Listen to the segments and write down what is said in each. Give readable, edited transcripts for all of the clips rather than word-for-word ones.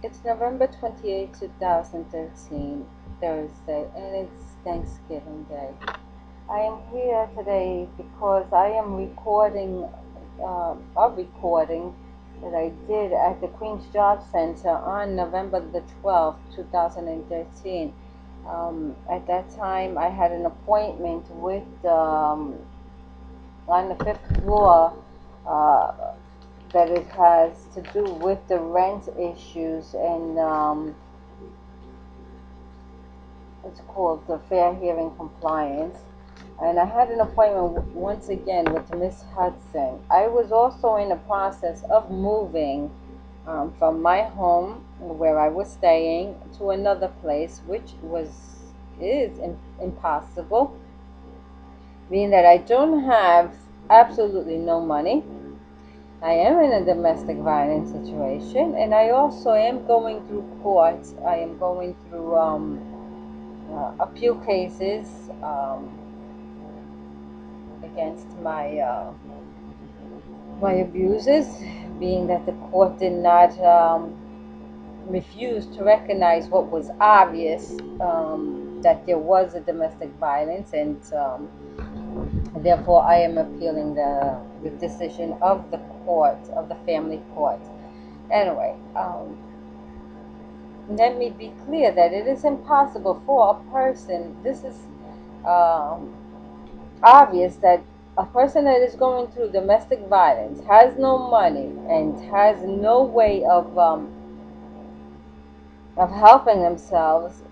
It's November 28, 2013, Thursday, and it's Thanksgiving Day. I am here today because I am recording a recording that I did at the Queen's Job Center on November the 12th, 2013. At that time, I had an appointment with on the fifth floor uh, that it has to do with the rent issues and it's called the Fair Hearing Compliance. And I had an appointment once again with Ms. Hudson. I was also in the process of moving from my home where I was staying to another place, which is impossible, being that I don't have absolutely no money. I am in a domestic violence situation, and I also am going through court. I am going through appeal cases against my abusers, being that the court did not refuse to recognize what was obvious, that there was a domestic violence, and therefore I am appealing the decision of the court, of the family court. Anyway, let me be clear that it is impossible for a person, this is um, obvious that a person that is going through domestic violence has no money and has no way of helping themselves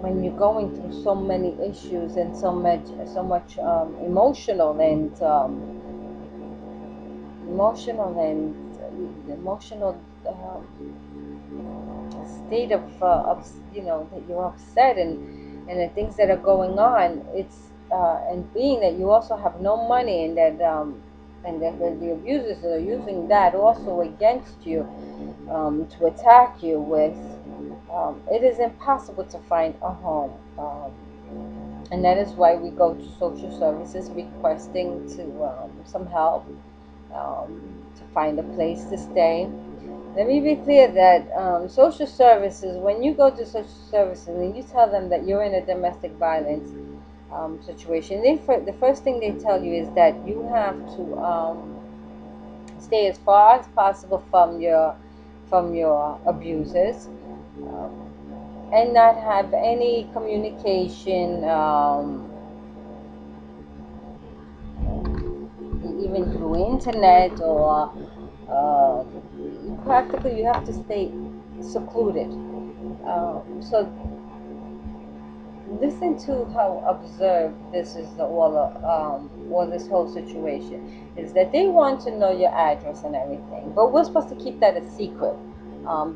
when you're going through so many issues and so much emotional state of that you're upset and the things that are going on. It's and being that you also have no money and that the abusers are using that also against you, to attack you with, it is impossible to find a home, and that is why we go to social services requesting some help, to find a place to stay. Let me be clear that social services, when you go to social services and you tell them that you're in a domestic violence situation, the first thing they tell you is that you have to stay as far as possible from your abusers, and not have any communication, even through internet or uh, practically you have to stay secluded. So listen to how absurd this is, or this whole situation is, that they want to know your address and everything, but we're supposed to keep that a secret,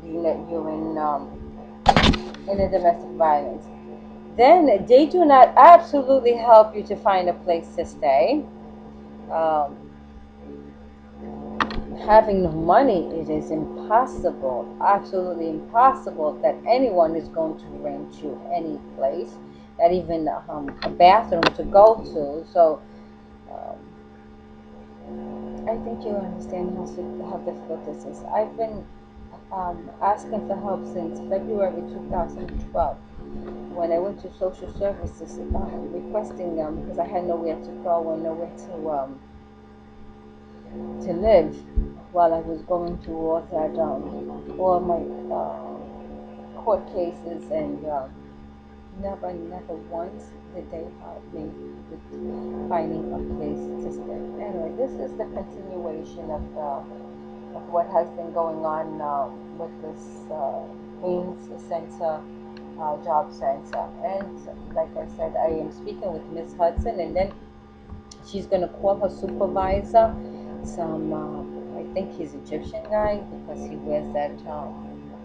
being that you're in a domestic violence. Then they do not absolutely help you to find a place to stay. Um, Having no money, it is impossible, absolutely impossible, that anyone is going to rent you any place, not even a bathroom to go to. So um, I think you understand how difficult this is. I've been asking for help since February 2012, when I went to social services, requesting them because I had nowhere to go and nowhere to live, while I was going through all my court cases, and never once did they help me with finding a place to stay. Anyway, this is the continuation of what has been going on with this Queens Center Job Center. And like I said, I am speaking with Ms. Hudson, and then she's going to call her supervisor, I think he's Egyptian guy, because he wears that,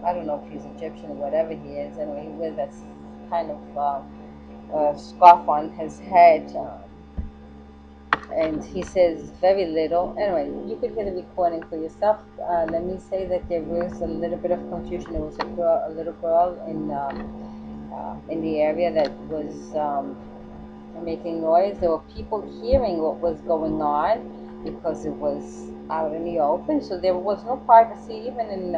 I don't know if he's Egyptian or whatever he is. Anyway, he wears that kind of scarf on his head, and he says very little. Anyway, you could hear the recording for yourself. Let me say that there was a little bit of confusion. There was a little girl in the area that was making noise. There were people hearing what was going on, because it was out in the open. So there was no privacy even in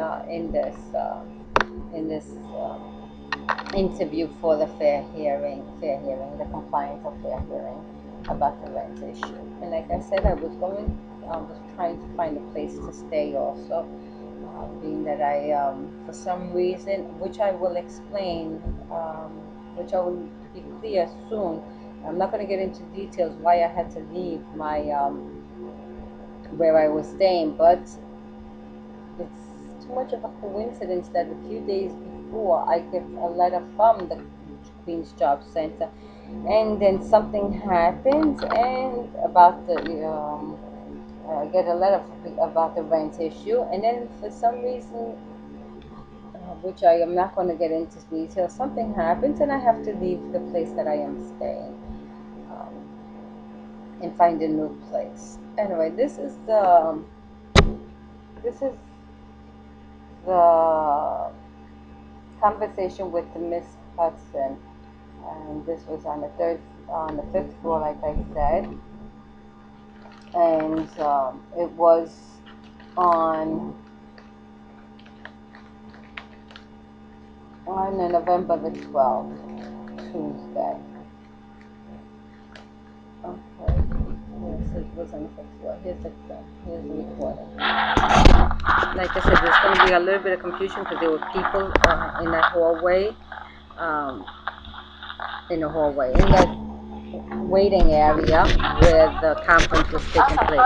this interview for the fair hearing, the compliance of fair hearing about the rent issue. And like I said, I was trying to find a place to stay also, being that for some reason, which I will explain, which I will be clear soon. I'm not going to get into details why I had to leave my where I was staying, but it's too much of a coincidence that a few days before I get a letter from the Queen's Job Center, and then something happens, and about the I get a letter about the rent issue, and then for some reason, which I am not going to get into detail, something happens, and I have to leave the place that I am staying, um, and find a new place. Anyway, this is the conversation with the Miss Hudson, and this was on the fifth floor, like I said, and it was on November the 12th, Tuesday. Okay, yes, it was on the fifth floor. Here's the recording. Like I said, there's going to be a little bit of confusion because there were people in that hallway, um, in that waiting area where the conference was taking place.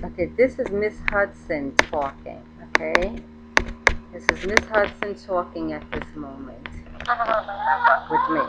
Okay, this is Ms. Hudson talking, okay? This is Ms. Hudson talking at this moment with me.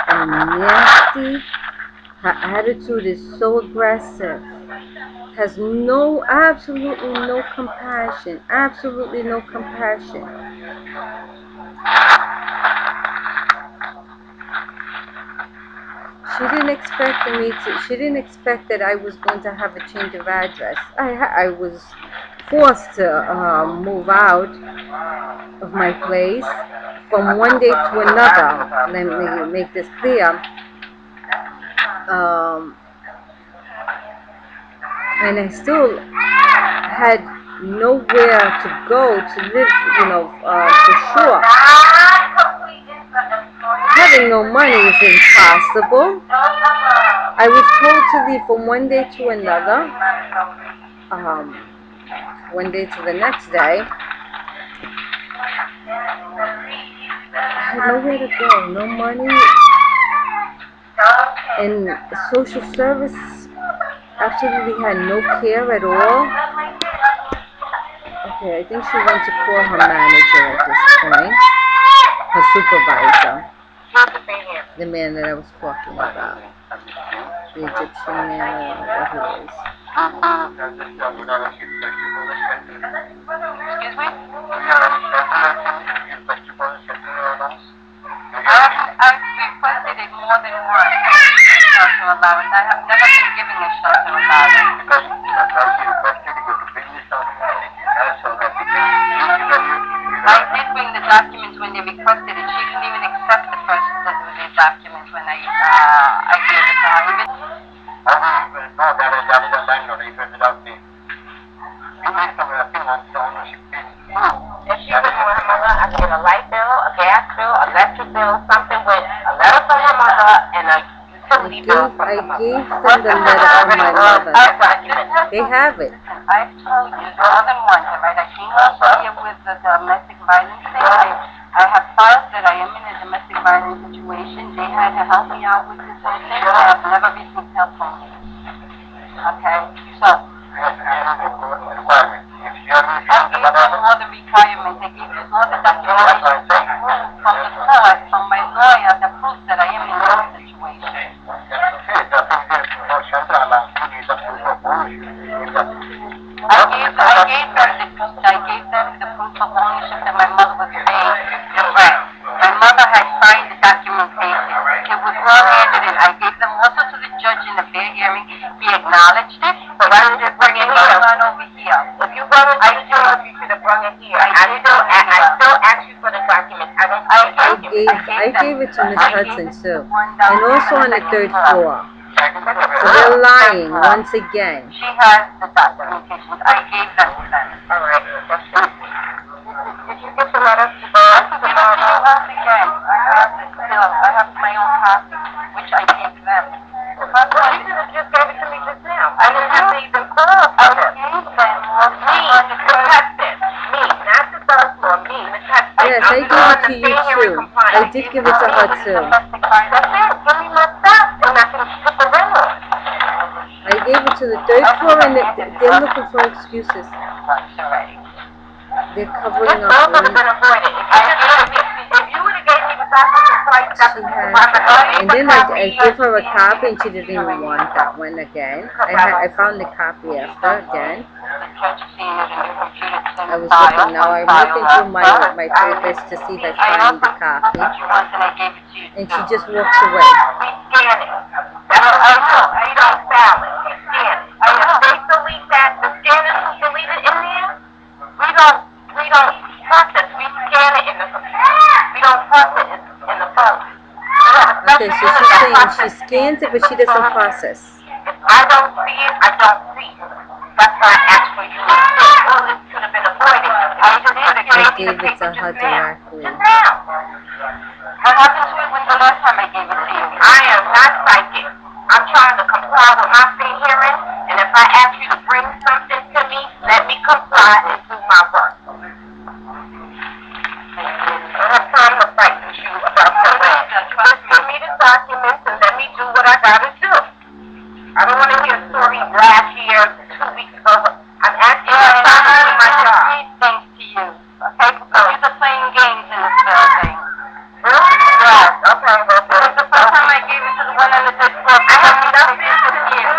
And nasty. Her attitude is so aggressive. Has absolutely no compassion. Absolutely no compassion. She didn't expect that I was going to have a change of address. I was forced to move out of my place from one day to another. Let me make this clear. And I still had nowhere to go to live, for sure. Having no money is impossible. I was told to leave from one day to another, one day to the next day. I had nowhere to go, no money, and social service absolutely had no care at all. Okay, I think she went to call her manager at this point, her supervisor, the man that I was talking about, the Egyptian man, or what he was. Excuse me? I've requested it more than once, shelter allowance. I have never been given a shelter allowance. I did bring the documents when they requested it. She didn't even accept the documents when I gave it to her. If she was with her mother, I could get a light bill, a gas bill, electric bill, something with a letter from her mother and a utility bill from her mother. I gave them the letter from my mother. They have it. I've told you more than once, right? I came also here with the domestic violence thing. I have files that I am in a domestic violence situation. They had to help me out with this whole thing. I have never received help from you. Okay? So, I gave them all the requirements. I gave them all the documentation from the court, from my lawyer, the proof that I am in this situation. I gave them the proof of ownership that my mother was paying the rent. My mother had signed the documentation. It was well handed in. I gave them also to the judge in the fair hearing. He acknowledged it. So why did you bring it here? Run over here. If you brought it to the judge, you should have brought it here. I still asked you for the documents. I gave it to Ms. Hudson too, and also on the third floor. So they're lying once again. She has the documentation. I gave them to them. All right. Did you get the letter? I can give it to you once again. I have it still. I have my own copy, which I gave them. You should have just gave it to me just now. I didn't have to even call for it. I gave them me, Ms. Hudson. Me, not the third floor. Me, Ms. Hudson. Yes, I gave it to you too. I did give it to her too. That's it. Give me my stuff, and I can put the ring on. I gave it to the third floor, and they're looking for excuses. They're covering up. And then I gave her a copy, and she didn't even want that one again. I found the copy after again. I was looking now. I'm looking through my papers to see if I find the copy, and she just walks away. We don't process. We scan it in the computer. We don't process it in the phone. Okay, so she's saying she scans it, but she doesn't process. If I don't see it, I don't see it. That's why I asked for you. All this could have been avoided. I gave it to her directly. Just now. What happened to it when the last time I gave it to you? I am not psychic. I'm trying to comply with my free hearing, and if I ask you to bring something to me, let me comply and do my work. I don't have time to fight with you about something. Just give me the documents and let me do what I gotta do. I don't want to hear stories last year, 2 weeks ago. I'm asking you to do my job. Things to you, okay? Because you're playing games in this building. Really? Yes. Okay. Well, the first time I gave it to the one on the third floor, I have nothing to you.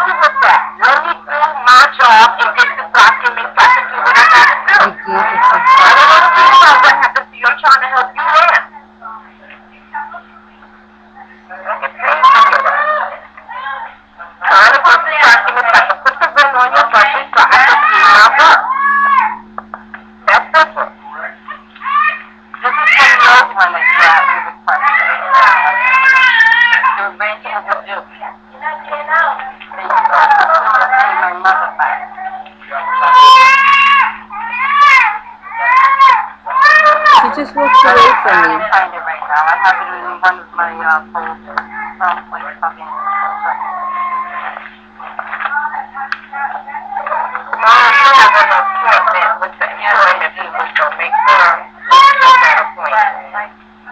I have it in one of my folders. Like something.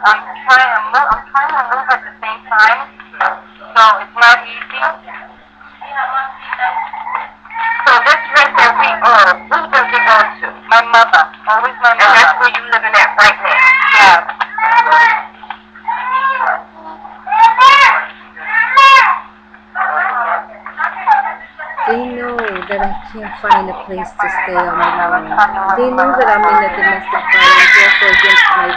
I'm trying to move at the same time, so it's not easy. So this rent that we own, who does it go to? My mother, always my mother. And that's where you living at right now? Yeah. They know that I can't find a place to stay on my own. They know that I'm in a domestic violence also against my...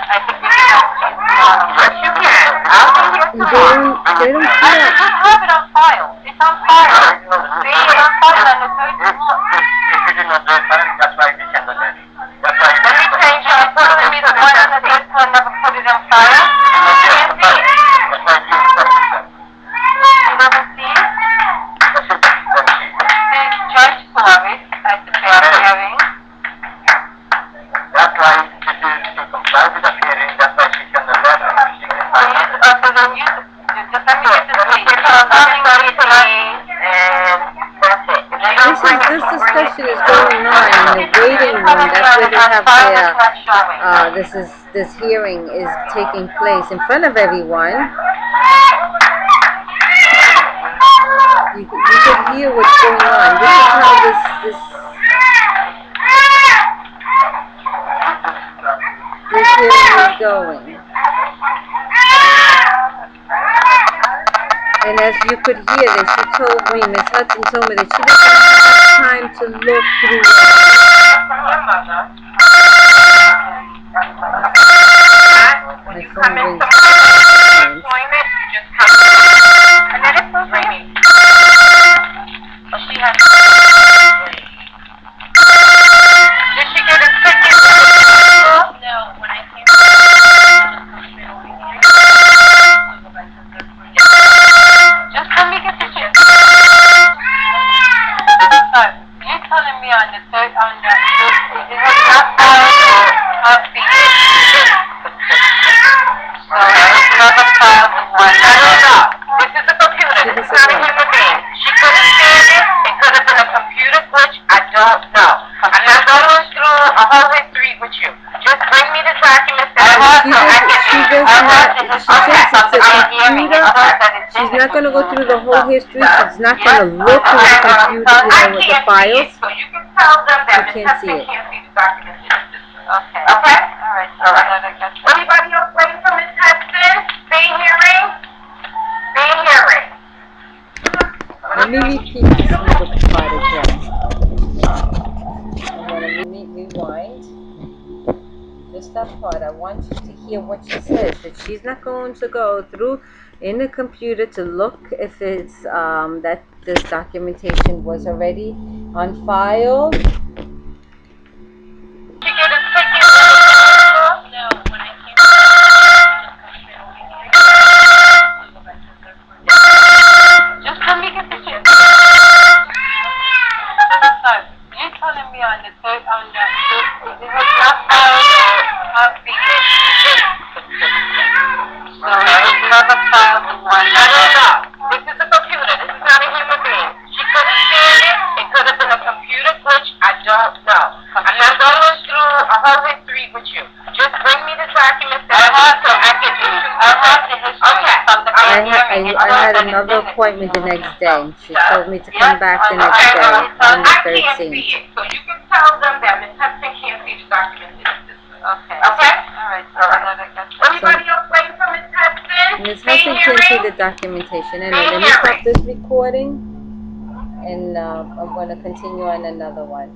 Yes, you can. I'll be here tomorrow. They don't I care. just have it on file. It's on file. See, it's on file on the third floor. Let me change it. You're telling me the one on the third floor never put it on file? You can't see it. You never see it? The judge saw it at the bail hearing. That's why to comply with the hearing, that's why she sent the letter. So then you just let me get this straight. You tell nothing to me, and that's it. This discussion is going on in the waiting room. That's where they have their, this hearing is taking place in front of everyone. You can hear what's going on. This is how this hearing is going. And as you could hear that she told me, Ms. Hudson told me that she doesn't have time to look through my phone rings. Did she get a ticket? No, when I came just let me get the shit. You're telling me on the third, on the, it has not filed of the, so it's never filed the one. I don't know. This is a computer. This is not a human being. She could have scanned it. It could have been a computer glitch. I don't know. I'm not going through a whole history with you. Just bring me the documents that I have so I can She says it's a computer. She's not going to go through the whole history. She's not going to look through the computer, with the files. So you can tell them that Ms. Hudson can't see the documents in the system. Okay. Okay? Alright. Anybody else waiting for Ms. Hudson? Stay hearing? Stay hearing. Let me repeat this little part again. I'm going to rewind. Just that part. I want you to hear what she says. That she's not going to go through in the computer to look if it's that this documentation was already on file. Did you get a ticket? No, when I came just let me get the shit. You're telling me on the third, on the, it has not filed of the, so it's never filed the one. I don't know. This is a computer. This is not a human being. She could have scanned it. It could have been a computer glitch. I don't know. I'm not going through a whole history with you. Just bring me the documents that I have so I can do. I have the history from the I had another appointment the next day. She told me to come back the next day on the 13th. So you can tell them that Ms. Hudson can't see the documents in the system. Okay. Okay? Alright. Anybody else waiting for Ms. Hudson? Ms. Hudson can't see the documentation. Anyway, let me stop this recording and I'm going to continue on another one.